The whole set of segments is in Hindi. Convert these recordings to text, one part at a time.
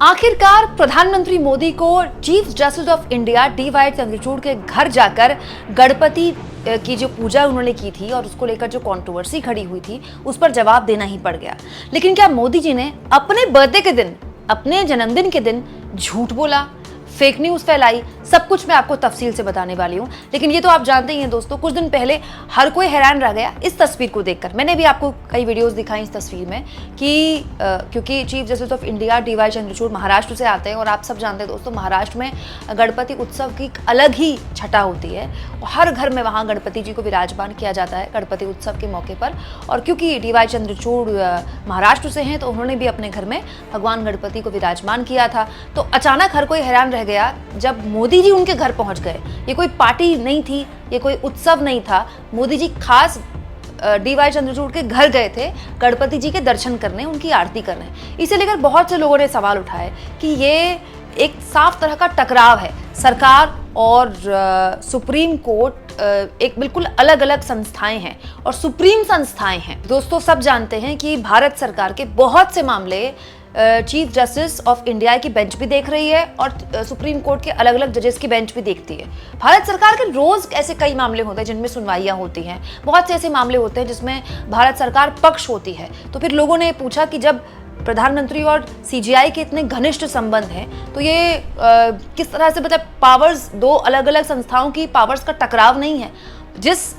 आखिरकार प्रधानमंत्री मोदी को chief justice of India D.Y.. Chandrachud के घर जाकर गणपति की जो पूजा उन्होंने की थी और उसको लेकर जो कंट्रोवर्सी खड़ी हुई थी उस पर जवाब देना ही पड़ गया। लेकिन क्या मोदी जी ने अपने बर्थडे के दिन, अपने जन्मदिन के दिन झूठ बोला, फेक न्यूज फैलाई? सब कुछ मैं आपको तफसील से बताने वाली हूं। लेकिन ये तो आप जानते ही हैं दोस्तों, कुछ दिन पहले हर कोई हैरान रह गया इस तस्वीर को देखकर। मैंने भी आपको कई वीडियोस दिखाई इस तस्वीर में कि क्योंकि chief justice of India D.Y.. Chandrachud Maharashtra से आते हैं और आप सब जानते हैं दोस्तों, महाराष्ट्र में गणपति उत्सव की अलग ही छटा होती है। हर घर में वहाँ गणपति जी को विराजमान किया जाता है गणपति उत्सव के मौके पर। और क्योंकि डी.वाई. चंद्रचूड़ महाराष्ट्र से हैं तो उन्होंने भी अपने घर में भगवान गणपति को विराजमान किया था। तो अचानक हर कोई हैरान रह गया जब मोदी जी उनके घर पहुंच गए। ये कोई पार्टी नहीं थी, ये कोई उत्सव नहीं था। मोदी जी खास डी.वाई. चंद्रचूड़ के घर गए थे गणपति जी के दर्शन करने, उनकी आरती करने। इसे लेकर बहुत से लोगों ने सवाल उठाए कि ये एक साफ तरह का टकराव है। सरकार और सुप्रीम कोर्ट एक बिल्कुल अलग अलग संस्थाएं हैं और सुप्रीम संस्थाएं हैं। दोस्तों सब जानते हैं कि भारत सरकार के बहुत से मामले चीफ जस्टिस ऑफ इंडिया की बेंच भी देख रही है और सुप्रीम कोर्ट के अलग अलग जजेस की बेंच भी देखती है। भारत सरकार के रोज ऐसे कई मामले होते हैं जिनमें सुनवाइयां होती हैं। बहुत से ऐसे मामले होते हैं जिसमें भारत सरकार पक्ष होती है। तो फिर लोगों ने पूछा कि जब प्रधानमंत्री और सीजीआई के इतने घनिष्ठ संबंध हैं तो ये किस तरह से, मतलब पावर्स, दो अलग अलग संस्थाओं की पावर्स का टकराव नहीं है। जिस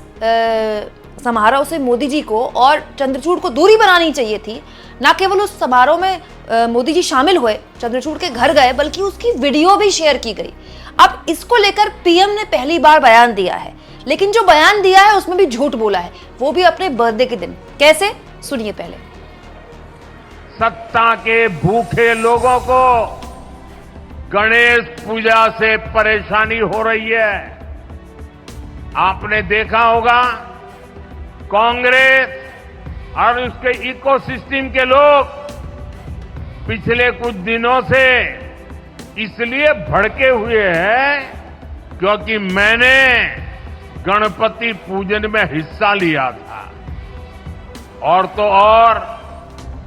समारोह से मोदी जी को और चंद्रचूड़ को दूरी बनानी चाहिए थी, ना केवल उस समारोह में मोदी जी शामिल हुए, चंद्रचूड़ के घर गए, बल्कि उसकी वीडियो भी शेयर की गई। अब इसको लेकर पीएम ने पहली बार बयान दिया है, लेकिन जो बयान दिया है उसमें भी झूठ बोला है, वो भी अपने बर्थडे के दिन। कैसे, सुनिए पहले। सत्ता के भूखे लोगों को गणेश पूजा से परेशानी हो रही है। आपने देखा होगा कांग्रेस और उसके इकोसिस्टम के लोग पिछले कुछ दिनों से इसलिए भड़के हुए हैं क्योंकि मैंने गणपति पूजन में हिस्सा लिया था। और तो और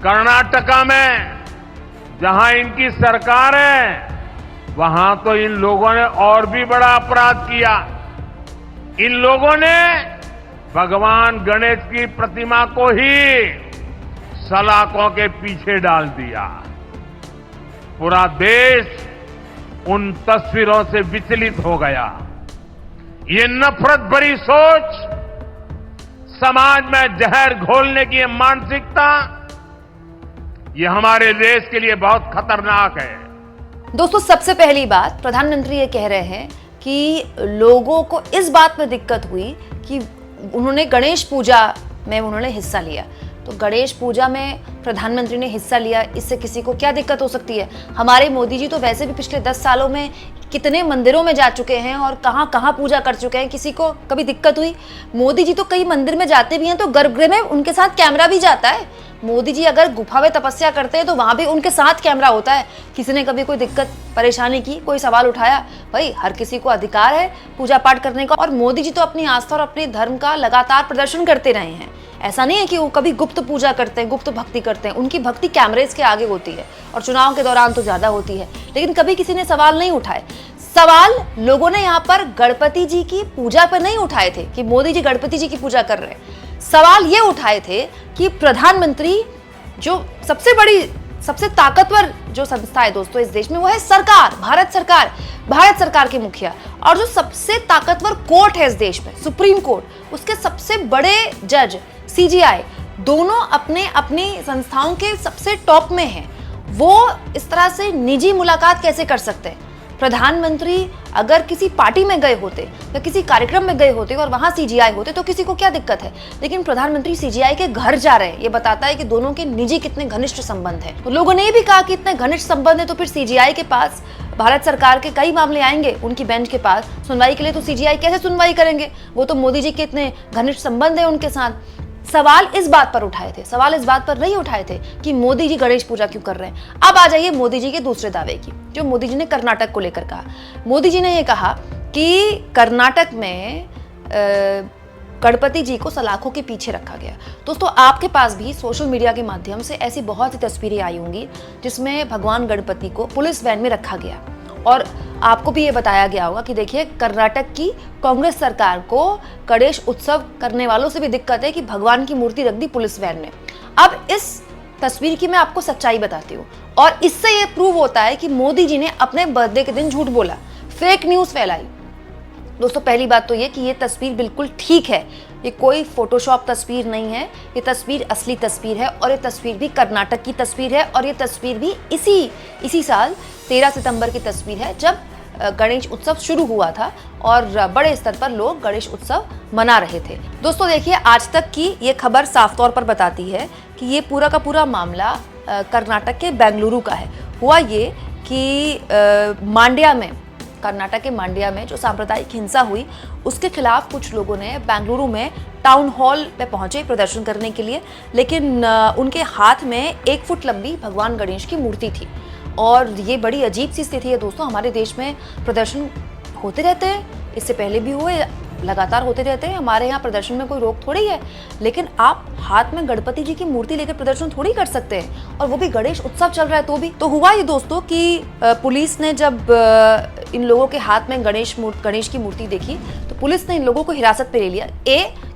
कर्नाटका में जहां इनकी सरकार है वहां तो इन लोगों ने और भी बड़ा अपराध किया। इन लोगों ने भगवान गणेश की प्रतिमा को ही सलाखों के पीछे डाल दिया। पूरा देश उन तस्वीरों से विचलित हो गया। ये नफरत भरी सोच, समाज में जहर घोलने की ये मानसिकता, ये हमारे देश के लिए बहुत खतरनाक है। दोस्तों सबसे पहली बात, प्रधानमंत्री ये कह रहे हैं कि लोगों को इस बात में दिक्कत हुई कि उन्होंने गणेश पूजा में उन्होंने हिस्सा लिया। तो गणेश पूजा में प्रधानमंत्री ने हिस्सा लिया, इससे किसी को क्या दिक्कत हो सकती है? हमारे मोदी जी तो वैसे भी पिछले 10 सालों में कितने मंदिरों में जा चुके हैं और कहां कहां पूजा कर चुके हैं, किसी को कभी दिक्कत हुई? मोदी जी तो कई मंदिर में जाते भी हैं तो गर्भगृह में उनके साथ कैमरा भी जाता है। मोदी जी अगर गुफा में तपस्या करते हैं तो वहां भी उनके साथ कैमरा होता है। किसी ने कभी कोई दिक्कत परेशानी की, कोई सवाल उठाया? भाई हर किसी को अधिकार है पूजा पाठ करने का। और मोदी जी तो अपनी आस्था और अपने धर्म का लगातार प्रदर्शन करते रहे हैं। ऐसा नहीं है कि वो कभी गुप्त पूजा करते हैं, गुप्त भक्ति करते हैं। उनकी भक्ति कैमरेज के आगे होती है और चुनाव के दौरान तो ज्यादा होती है। लेकिन कभी किसी ने सवाल नहीं उठाए। सवाल लोगों ने यहाँ पर गणपति जी की पूजा पर नहीं उठाए थे कि मोदी जी गणपति जी की पूजा कर रहे हैं। सवाल ये उठाए थे कि प्रधानमंत्री, जो सबसे बड़ी, सबसे ताकतवर जो संस्था है दोस्तों इस देश में, वो है सरकार, भारत सरकार, भारत सरकार के मुखिया। और जो सबसे ताकतवर कोर्ट है इस देश में, सुप्रीम कोर्ट, उसके सबसे बड़े जज सीजीआई, दोनों अपने अपनी संस्थाओं के सबसे टॉप में हैं। वो इस तरह से निजी मुलाकात कैसे कर सकते हैं? प्रधानमंत्री अगर किसी पार्टी में गए होते या किसी कार्यक्रम में गए होते और वहां सीजीआई होते तो किसी को क्या दिक्कत है? लेकिन प्रधानमंत्री सीजीआई के घर जा रहे हैं, ये बताता है कि दोनों के निजी कितने घनिष्ठ संबंध हैं। तो लोगों ने ये भी कहा कि इतने घनिष्ठ संबंध है तो फिर सीजीआई के पास भारत सरकार के कई मामले आएंगे उनकी बेंच के पास सुनवाई के लिए, तो सीजीआई कैसे सुनवाई करेंगे? वो तो मोदी जी के इतने घनिष्ठ संबंध है उनके साथ। सवाल इस बात पर उठाए थे, सवाल इस बात पर नहीं उठाए थे कि मोदी जी गणेश पूजा क्यों कर रहे हैं। अब आ जाइए मोदी जी के दूसरे दावे की, जो मोदी जी ने कर्नाटक को लेकर कहा। मोदी जी ने यह कहा कि कर्नाटक में गणपति जी को सलाखों के पीछे रखा गया। दोस्तों, आपके पास भी सोशल मीडिया के माध्यम से ऐसी बहुत सी तस्वीरें आई होंगी जिसमें भगवान गणपति को पुलिस वैन में रखा गया और आपको भी ये बताया गया होगा कि देखिए, कर्नाटक की कांग्रेस सरकार को गणेश उत्सव करने वालों से भी दिक्कत है कि भगवान की मूर्ति रख दी पुलिस वैन में। अब इस तस्वीर की मैं आपको सच्चाई बताती हूँ और इससे ये प्रूव होता है कि मोदी जी ने अपने बर्थडे के दिन झूठ बोला, फेक न्यूज़ फैलाई। दोस्तों, पहली बात तो ये कि ये तस्वीर बिल्कुल ठीक है, ये कोई फोटोशॉप तस्वीर नहीं है, ये तस्वीर असली तस्वीर है और ये तस्वीर भी कर्नाटक की तस्वीर है और ये तस्वीर भी इसी साल 13 सितंबर की तस्वीर है जब गणेश उत्सव शुरू हुआ था और बड़े स्तर पर लोग गणेश उत्सव मना रहे थे। दोस्तों देखिए, आज तक की ये खबर साफ तौर पर बताती है कि ये पूरा का पूरा मामला कर्नाटक के बेंगलुरु का है। हुआ ये कि मांड्या में, कर्नाटक के मांड्या में जो सांप्रदायिक हिंसा हुई उसके खिलाफ कुछ लोगों ने बेंगलुरु में टाउन हॉल पे पहुंचे प्रदर्शन करने के लिए, लेकिन उनके हाथ में 1 फुट लंबी भगवान गणेश की मूर्ति थी और ये बड़ी अजीब सी स्थिति है। दोस्तों, हमारे देश में प्रदर्शन होते रहते हैं, इससे पहले भी हुए, लगातार होते रहते हैं, हमारे यहाँ प्रदर्शन में कोई रोक थोड़ी है, लेकिन आप हाथ में गणपति जी की मूर्ति लेकर प्रदर्शन थोड़ी कर सकते हैं और वो भी गणेश उत्सव चल रहा है तो भी। तो हुआ ये दोस्तों कि पुलिस ने जब इन लोगों के हाथ में गणेश की मूर्ति देखी तो पुलिस ने इन लोगों को हिरासत में ले लिया।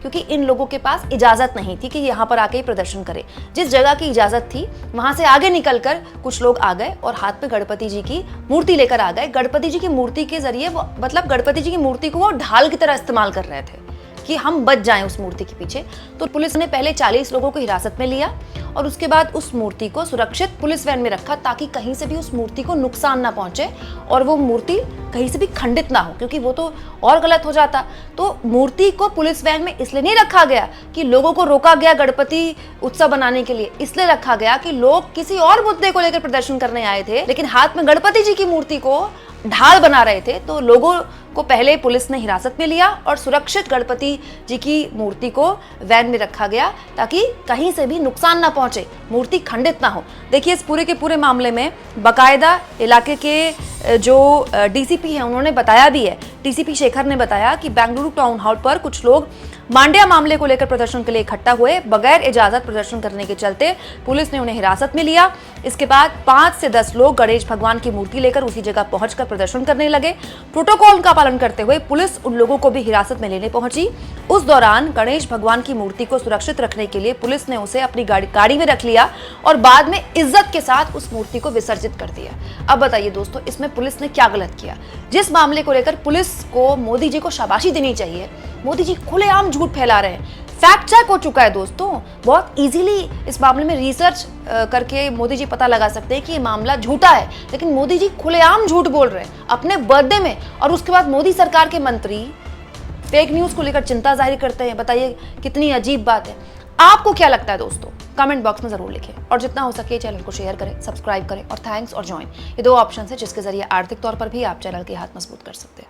क्योंकि इन लोगों के पास इजाजत नहीं थी कि यहाँ पर आके प्रदर्शन करें। जिस जगह की इजाजत थी वहां से आगे निकलकर कुछ लोग आ गए और हाथ में गणपति जी की मूर्ति लेकर आ गए। गणपति जी की मूर्ति के जरिए मतलब गणपति जी की मूर्ति को वो ढाल की तरह इस्तेमाल कर रहे थे कि हम बच जाएं उस मूर्ति के पीछे। तो पुलिस ने पहले 40 लोगों को हिरासत में लिया और उसके बाद उस मूर्ति को सुरक्षित पुलिस वैन में रखा ताकि कहीं से भी उस मूर्ति को नुकसान ना पहुंचे और वो मूर्ति कहीं से भी खंडित ना हो, क्योंकि वो तो और गलत हो जाता। तो मूर्ति को पुलिस वैन में इसलिए नहीं रखा गया कि लोगों को रोका गया गणपति उत्सव बनाने के लिए, इसलिए रखा गया कि लोग किसी और मुद्दे को लेकर प्रदर्शन करने आए थे लेकिन हाथ में गणपति जी की मूर्ति को ढाल बना रहे थे। तो लोगों को पहले पुलिस ने हिरासत में लिया और सुरक्षित गणपति जी की मूर्ति को वैन में रखा गया ताकि कहीं से भी नुकसान ना पहुंचे, मूर्ति खंडित ना हो। देखिए, इस पूरे के पूरे मामले में बकायदा इलाके के जो डीसीपी हैं उन्होंने बताया भी है, डीसीपी शेखर ने बताया कि बेंगलुरु टाउन हॉल पर कुछ लोग मांड्या मामले को लेकर प्रदर्शन के लिए इकट्ठा हुए, बगैर इजाजत प्रदर्शन करने के चलते पुलिस ने उन्हें हिरासत में लिया। इसके बाद 5 से 10 लोग गणेश भगवान की मूर्ति लेकर उसी जगह पहुंचकर प्रदर्शन करने लगे। प्रोटोकॉल का पालन करते हुए पुलिस उन लोगों को भी हिरासत में लेने पहुंची। उस दौरान गणेश भगवान की मूर्ति को सुरक्षित रखने के लिए पुलिस ने उसे अपनी गाड़ी में रख लिया और बाद में इज्जत के साथ उस मूर्ति को विसर्जित कर दिया। अब बताइए दोस्तों, इसमें पुलिस ने क्या गलत किया? जिस मामले को लेकर पुलिस को मोदी जी को शाबाशी देनी चाहिए, मोदी जी खुलेआम झूठ फैला रहे हैं। फैक्ट चेक हो चुका है दोस्तों, बहुत इजीली इस मामले में रिसर्च करके मोदी जी पता लगा सकते हैं कि ये मामला झूठा है, लेकिन मोदी जी खुलेआम झूठ बोल रहे हैं अपने बर्थडे में और उसके बाद मोदी सरकार के मंत्री फेक न्यूज को लेकर चिंता जाहिर करते हैं। बताइए कितनी अजीब बात है। आपको क्या लगता है दोस्तों? कमेंट बॉक्स में जरूर लिखें और जितना हो सके चैनल को शेयर करें, सब्सक्राइब करें और थैंक्स और ज्वाइन, ये 2 ऑप्शन है जिसके जरिए आर्थिक तौर पर भी आप चैनल के हाथ मजबूत कर सकते हैं।